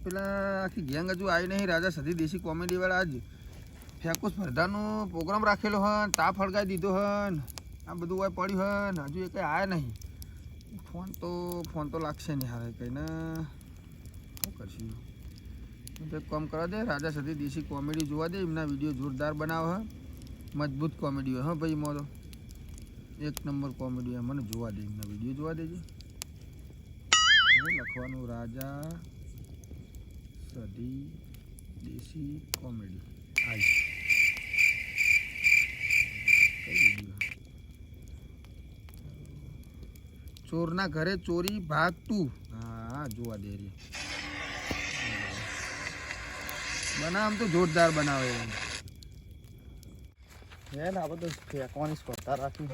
પેલા આખી ગેંગ હજુ આવી નહીં. રાજા સધી દેશી કોમેડી વાળા આજ ફેંકુ સ્પર્ધાનો પ્રોગ્રામ રાખેલો હન, તાપ હળગાવી દીધો હન, આ બધું હોય પડ્યું હન, હજુ એ કંઈ આવ્યા નહીં. ફોન તો લાગશે નહીં હારે કંઈને શું કરશું. તો એક કામ કરવા દે, રાજા સધી દેશી કોમેડી જોવા દે. એમના વિડીયો જોરદાર બનાવે હે, મજબૂત કોમેડી હોય. હા ભાઈ મોરો એક નંબર કોમેડી હોય, મને જોવા દે. એમના વિડીયો જોવા દેજે. લખવાનું રાજા સધી દેશી કોમેડી. હાલ કઈ વિડીયો? ચોરના ઘરે ચોરી ભાગ 2. હા જોવા દે રે. બનાવ તો જોરદાર બનાવે હે ને. આપણે તો ફેંકવાની સ્પર્ધા રાખી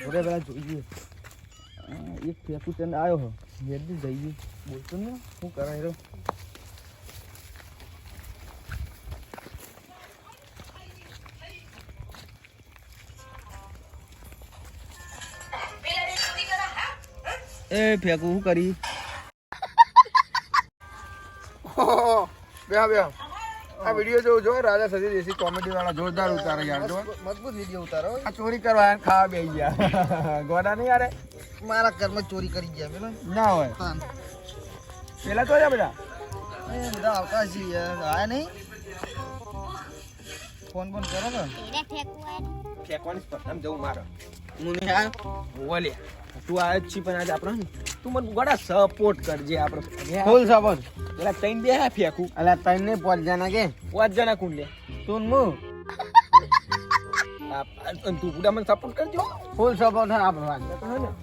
ઘરે પેલા જોઈએ. એક ફેંકું તેને આવ્યો હો જલ્દી જઈએ. બોલતો ને શું કરાય રહ્યો. એ ફેંકું શું કરી બે આ વિડીયો જો જો રાજા સધી દેશી કોમેડી વાળા જોરદાર ઉતારે યાર. જો મજબૂત વિડીયો ઉતારો. આ ચોરી કરવા ખાવા બેસી ગયા ગોડા નહીં યાર. મારા ઘરમાં ચોરી કરી ગયા પેલા ના હોય. પેલા તો બધા બધા આવતા છે યાર. આયા નહીં. ફોન કરો ને. ફેંકવાની સ્પર્ધામાં જવું મારે. હું નહીં આવ્યો ઓલે તું આવે જ છી પણ આજે આપણે તું મને ગોડા સપોર્ટ કરજે. આપણે ફૂલ સપોર્ટ. એટલે ત્રણ બે ફેંકું. એટલે ત્રણ ને 5 જણા કે 5 જણા કોણ લે તું હું તું પૂરા મને સપોર્ટ કરજો. ફૂલ સપોર્ટ હા આપણો.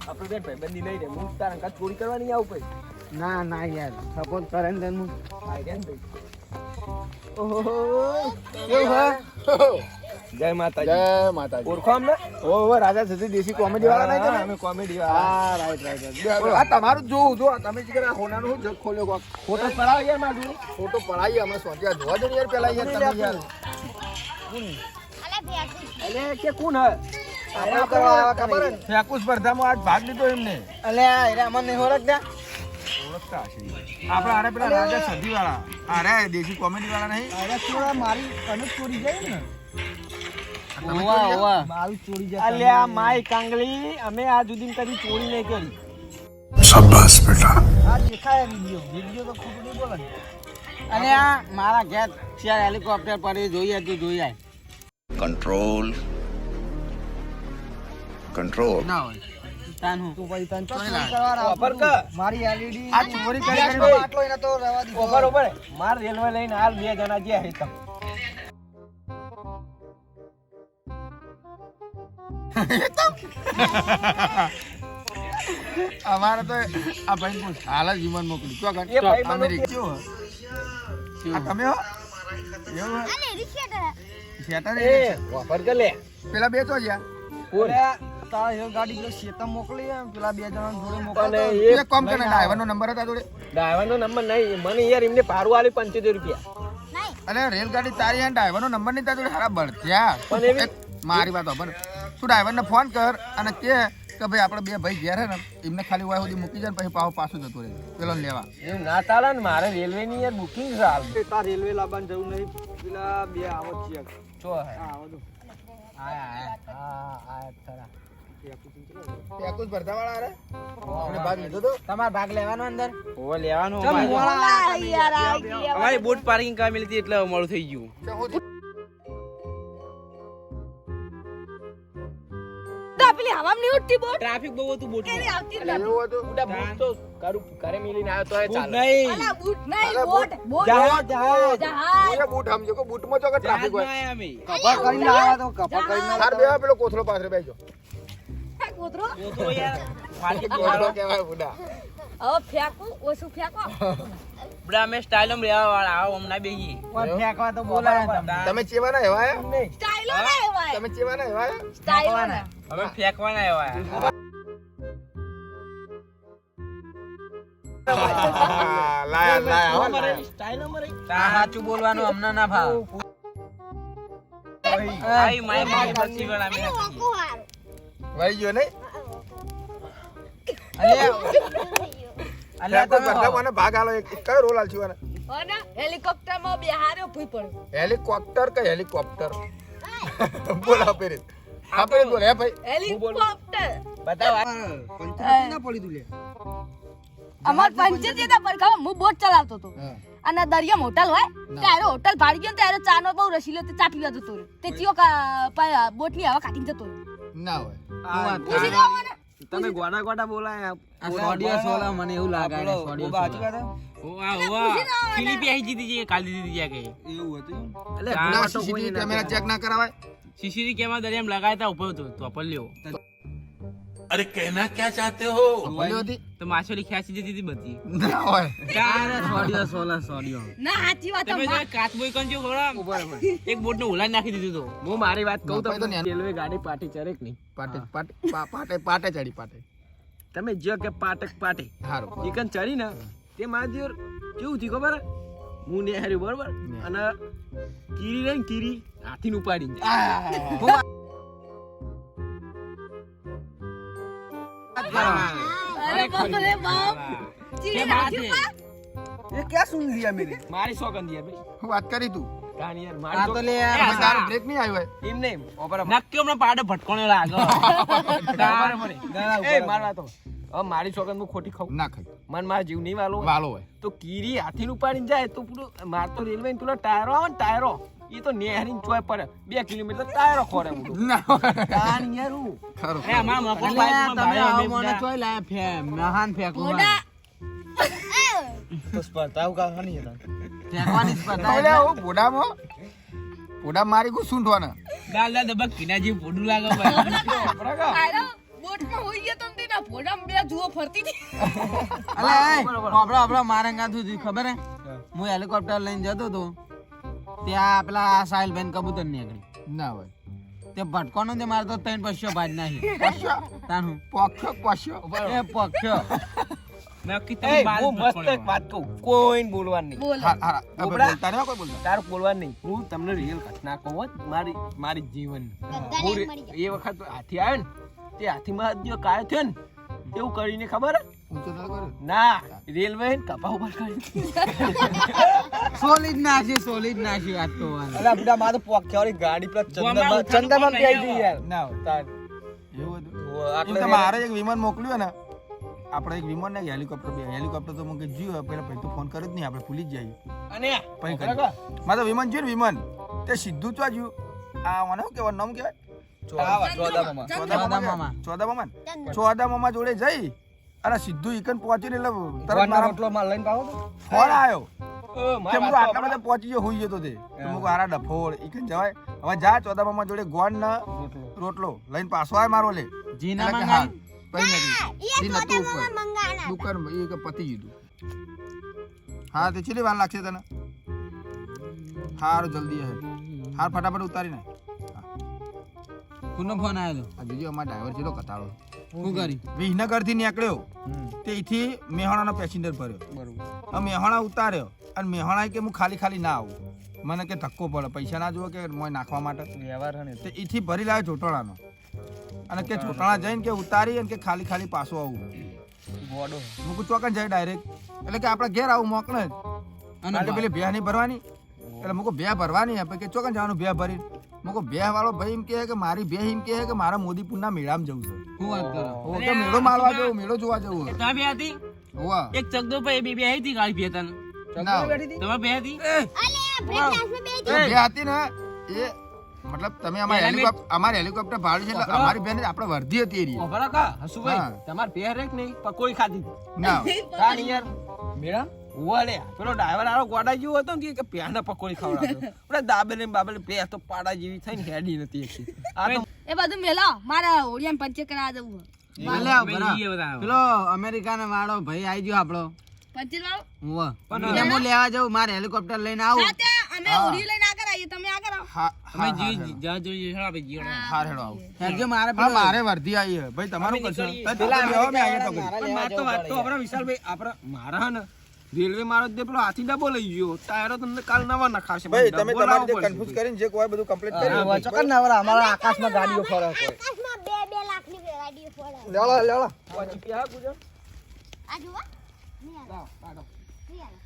આપણે બે ભાઈબંધી લઈ રે. હું તારા કાચ ચોરી કરવા નહીં આવું પછી. ના ના યાર સપોર્ટ કરે ને તને આઈડિયા ને ભાઈ. ઓહો કેવું હા. જય માતાજી. જય માતાજી. ઓળખો અમને? ઓહો રાજા સધી દેશી કોમેડી વાળા નહીં તમે? અમે કોમેડી વાળા. હા રાઈટ. આ તમારું જોવું જો તમે જ કરે હોનાનો હું જગ ખોલ્યો કોક. ફોટો પડાવ યાર મારું. ફોટો પડાવી અમે સોચ્યા જોવા દે યાર પેલા યાર તમે યાર. અલે કે કોણ હે? ખબર હે ફેંકુ સ્પર્ધામાં આજ ભાગ લીધો એમને. અલે અરે અમને નહીં ઓળખતા. ઓળખતા હશે આપણે. અરે પેલા રાજા સધી વાળા અરે દેશી કોમેડી વાળા નહીં. અરે થોડા મારી કનક ચોરી જાય ને. ઓવા ઓવા મારું ચોરી જાય. અલ્યા માય કાંગલી અમે આ સુધી કદી ચોરી નહીં કરી. શાબાશ બેટા. આ દેખાય વિડિયો તો ખોટું નહીં બોલે. અને આ મારા ઘેર ચાર હેલિકોપ્ટર પડી જોઈએ તું જોઈ આય. કંટ્રોલ ના હોય તાન હું તું ભાઈ તન ચોરી કરવાના ઓફર ક મારી એલઈડી આ ચોરી કરી આટલો એને તો રવા દીધો. ઓફર ઉપર માર રેલવે લઈને હાલ 2 જણા જે હે તમ. અમારે તો આ ભાઈ પૂછ હાલ જ જીવન મોકલી તો અમેરિકા આ તમે હો એવું અલે રિક્ષા એ વાપર કે લે પેલા બે તો ગયા ઓરે તા એ ગાડી જો શેતા મોકલી પેલા 2 જણા જોડે મોકલે. એક કામ કરે ડ્રાઈવર નો નંબર હતા જોડે. ડ્રાઈવર નો નંબર નહીં મને યાર એમને ભાડું આલી 75 રૂપિયા. અરે રેલગાડી તારી આ ડ્રાઈવર નો નંબર નહીં તા જોડે હારા બળત્યા. પણ મારી વાત ખબર તું ડ્રાઈવરને ફોન કર અને કે ભાઈ આપણે બે ભાઈ ઘેર હે ને એમને ખાલી વાય સુધી મૂકી જાય ને પછી પાછું જતું રહે પેલો લેવા. એમ ના ચાલે ને મારે રેલવે ની યાર બુકિંગ છે હાલ. તાર રેલવે લાવવાનું જવું નહીં. પેલા બે આવો છે ચો હે આવો તો આયા થરા ફેંકુ સ્પર્ધા વાળા અરે આપણે ભાગ લીધો તો. તમાર ભાગ લેવાનો અંદર ઓ લેવાનો યાર અમારી બોટ પાર્કિંગ કા મિલતી એટલે મોડું થઈ ગયું. પેલી હવામાં નહીં ઉડતી બોટ. ટ્રાફિક બહુ હતું બોટ કેરી આવતી એટલે એવું હતું. ઉડા બોટ તો કરું ઘરે મિલીને આવ્યો તો એ ચાલે નહીં. અલા બૂટ નહીં બોટ જહાજ ઓય બૂટ સમજો કે બૂટ માં તો કે ટ્રાફિક હોય. કપા કરીને આવ્યા તો કપા કરીને હાર બે પેલો કોથળો પાછળ બેસજો. કોતરો યાર માર્કેટ કોથળો કહેવાય બુડા. હવે ફેંકું ઓછું ફેંકો. બડા મે સ્ટાઇલમ રેવા વાળા આવ હમણા બેહી ઓય ફેંકવા તો બોલાયા તમે ચેવાના હેવાય નહીં. સ્ટાઇલો ના એવાય. તમે ચેવાના હેવાય સ્ટાઇલો ના હવે ફેંકવાના આવ્યા. લાયા સ્ટાઇલ અમારે સાચું બોલવાનું હમણા ના ભાવ. આઈ માય બસી વાળા મે વળી ગયો નહીં. અલ્યા ફેંકો તમે બધા મને ભાગ આલો એક કયો રોલ આલશું આને અને હેલિકોપ્ટરમાં બેહાર્યો ભૂઈ પડ્યો હેલિકોપ્ટર કે હેલિકોપ્ટર બોલ આપેરે બોલ હે ભાઈ હેલિકોપ્ટર બતાવ અમાર પંચાયત હતા પર ખબર હું બોટ ચલાવતો હતો અને દરિયામાં હોટલ હોય ત્યારે હોટલ ભાડી ગયો ને ત્યારે ચાનો બહુ રસીલો તે ચા પીવા જતો રહ્યો તે ચિયો બોટની હવા કાઢીને જતો રહ્યો ના હોય પૂછી દો મને તમે ગોડા ગોડા બોલાય આ સોડિયો સોલા મને એવું લાગે છે સોડિયો સોલા. ફિલિપી આઈ જીતી છે કાલ દીધી છે કે એવું હતું એટલે ના સીસીટીવી કેમેરા ચેક ના કરાવાય સીસીટીવી કેમેરા દરિયામાં લગાયા તા ઉપર તો પર લ્યો બોલ્યો હતી તો માછલી ખેંચી જતી હતી બધી ના હોય અરે સોડિયો સોલા સોડિયો. ના સાચી વાત તમે અમાર. જો કાચબોય કંજો ખબર એક બોટ ને ઉલાઈ નાખી દીધું તો હું મારી વાત કહું ભાઈ તો તો નેનો. રેલવે ગાડી પાટી ચરે કે નહીં પાટે પાટે પાટે ચડી પાટે તમે જો કે પાટક પાટે હારું ચિકન ચડી ને તે મારા દિયોર કેવું થયું ખબર હે? હું ને હાર્યું બરોબર અને કીરી રે ને કીરી હાથીને ઉપાડી અરે બાપ રે બાપ ચીડી નાખ્યું પા. ये क्या सुन लिया मेरे મારી સોગંદ યાર ભાઈ હું વાત કરી તું કાન યાર આ મારી તો તો લે યાર હવે તારો બ્રેક નહીં આવ્યો હોય એમ નહીં નક્કી હમણાં પાડે ભટકોણે લાગે એ મારવા તો હવે મારી સોગંદ હું ખોટી ખાઉં ના ખાઈ મન મારા જીવ નહીં વાલો હોય. વાલો હોય તો કીરી હાથીને ઉપાડીને જાય તો પૂરું માર તો રેલવે ને પેલા ટાયરો આવે ને ટાયરો એ તો નેહરીને ચોય પડે 2 કિલોમીટર ટાયરો ખોરે બધું ના હોય કાન યાર હું ખરું એ અમાર મફત અલે તમે આવો મને ચોય લાયા ફે મહાન ફેંકું મોઢા. તો સ્પર્ધા કા હની હતા ફેંકવાની સ્પર્ધા એટલે હું બોડા મારી ગુ સૂંઢવાના ગાલ દા દબક કિના જેવું પોડું લાગે ભાઈ આયરો બોટમાં હોઈ ગયો તો તેના ભોડામાં બે જુઓ ફરતી હતી. અલે આપડો મારંગા થયું ખબર હે હું હેલિકોપ્ટર લઈને જતો તો ત્યાં પેલા સાહિલબેન કબૂતર નીકળી ના હોય તે ભટકોનો તે મારતો 3 પશ્યો ભાજ નાખી પશ્યો તાનું પશ્યો એ પક્ષ નક્કી તમે બાલ મસ્ત એક વાત કહું કોઈને બોલવાનું નહીં બોલ હા હા હવે બોબડા. બોલતા નહીં હો કોઈ બોલતા તારું બોલવાનું નહીં હું તમને રિયલ ઘટના કહું હો, મારી જીવન એ વખત હાથી આવ્યો ને તે હાથીમાં દિયો કાયો થયો ને એવું કરીને ખબર હે? ઊંચો ના કરે ના રેલવે કપા ઉપર કરી સોલિડ નાખી આજ તો વાળા. અલા બુડા માર તો પોખ્યાવાળી ગાડી પર ચંદનમાં પેઈ ગઈ યાર ના હોય તાર એવું હતું આટલે એમ કે મારે એક વિમાન મોકલ્યું ને આપણે એક વિમાન ને હેલિકોપ્ટર તો મને જીવ પેલા ભાઈ તો ફોન કરે જ નહીં આપણે ભૂલી જ જઈએ અને પછી કરી મારે તો વિમાન જોયું ને વિમાન તે સીધું ચો જ્યું આ મને શું કહેવાનું નામ કહેવાય ચોદા મામા જોડે જઈ અને સીધું ઈકન પહોંચીને એટલે તરત મારા ફોન આવ્યો કે હું આટલા બધા પહોંચી ગયો હોઈ જતો તે તો હું હારા ડફોળ ઈકન જવાય હવે જા ચોદા મામા જોડે ગોળ ને રોટલો લઈને પાછો આવે મારો લે જીના એટલે કે મંગાઈ? હા, કઈ નથી જી નતું ઉપર દુકાન એ કે પતી ગયું હા તે કેટલી વાર લાગશે તને હારું જલ્દી હે હાર ફટાફટ ઉતારી નાખ કોનો ફોન આવ્યો આ જોજો અમાર ડ્રાઈવર ચેલો કતાળો શું કરી વિસનગર થી નીકળ્યો તેથી મેહાણાનો પેસેન્જર ભર્યો હવે મેહાણા ઉતાર્યો અને મેહાણા કે હું ખાલી ના આવું મને કે ધક્કો પડે પૈસા ના જુઓ કે મોય નાખવા માટે તે ઈથી ભરી લાવ્યો જોટોણાનો અને કે જોટોણા જઈને કે ઉતારી અને કે ખાલી પાછો આવું મૂકું ચોકન જાય ડાયરેક્ટ એટલે કે આપણે ઘેર આવું મોકને અને કે પેલી ભેહ નહીં ભરવાની એટલે મૂકો ભેહ ભરવાની આપણે કે ચોકન જવાનું ભેહ ભરી મૂકો ભેહ વાળો ભાઈ એમ કહે કે મારી ભેહ એમ કહે કે મારા મોદીપુરના મેળામાં જવું છે શું વાત કરો ઓ કે મેળો મારવા જવું મેળો જોવા જવું તમે બે હતી હોવા એક ચકદો પર બે આવી હતી ગાડી ભેતન ના તમે બે હતી એ ભેહ હતી ને એ મતલબ તમે અમારી હેલિકોપ્ટર ભાડું છે એટલે અમારી બેન આપણે વર્ધી હતી એરી ઓભરા કા હસુભાઈ હા. તમાર બે રેક નહીં પકોડી ખાધી ના કાન યાર મેળા ઓલે પેલો ડ્રાઈવર આરો ગોડા જેવો હતો ને કે પેહના પકોડી ખવડાવતો આપણે દાબેલે બાબેલે બે તો પાડા જેવી થઈને હેડી નથી એકથી આ તો એ બધું મેલો મારા ઓડિયાને પંચર કરાવવા જવું છે. અલે બરા પેલો અમેરિકાનો વાળો ભાઈ આવી ગયો આપણો પંચર વાળો એને હું લેવા જાઉં મારે હેલિકોપ્ટર લઈને આવું સાથે અમે ઓડિયો લઈને આગળ આવીએ તમે આગળ આવો હા અમે જા જોઈએ છે આપણે જીવણ હાર હેડો આવું હેડજો મારે હા મારે વર્ધી આવી હે ભાઈ તમારું કરશો પેલા લેવા મે આવ્યો તો પણ વાત તો આપણા વિશાલભાઈ આપણા મારા હે ને રેલવે મારો દે પેલો હાથી ડબ્બો લઈ ગયો ટાયરો તમને કાલ નવા નખાશે ભાઈ તમે તમારી જે કન્ફ્યુઝ કરીને જે કોઈ બધું કમ્પ્લીટ કરી ચોકન નવરા અમારા આકાશમાં ગાડીઓ ફરે છે લેવા પછી પ્યા ગુજર આ જુઓ નહીં આલો. લાવો કાઢો નહીં આલો.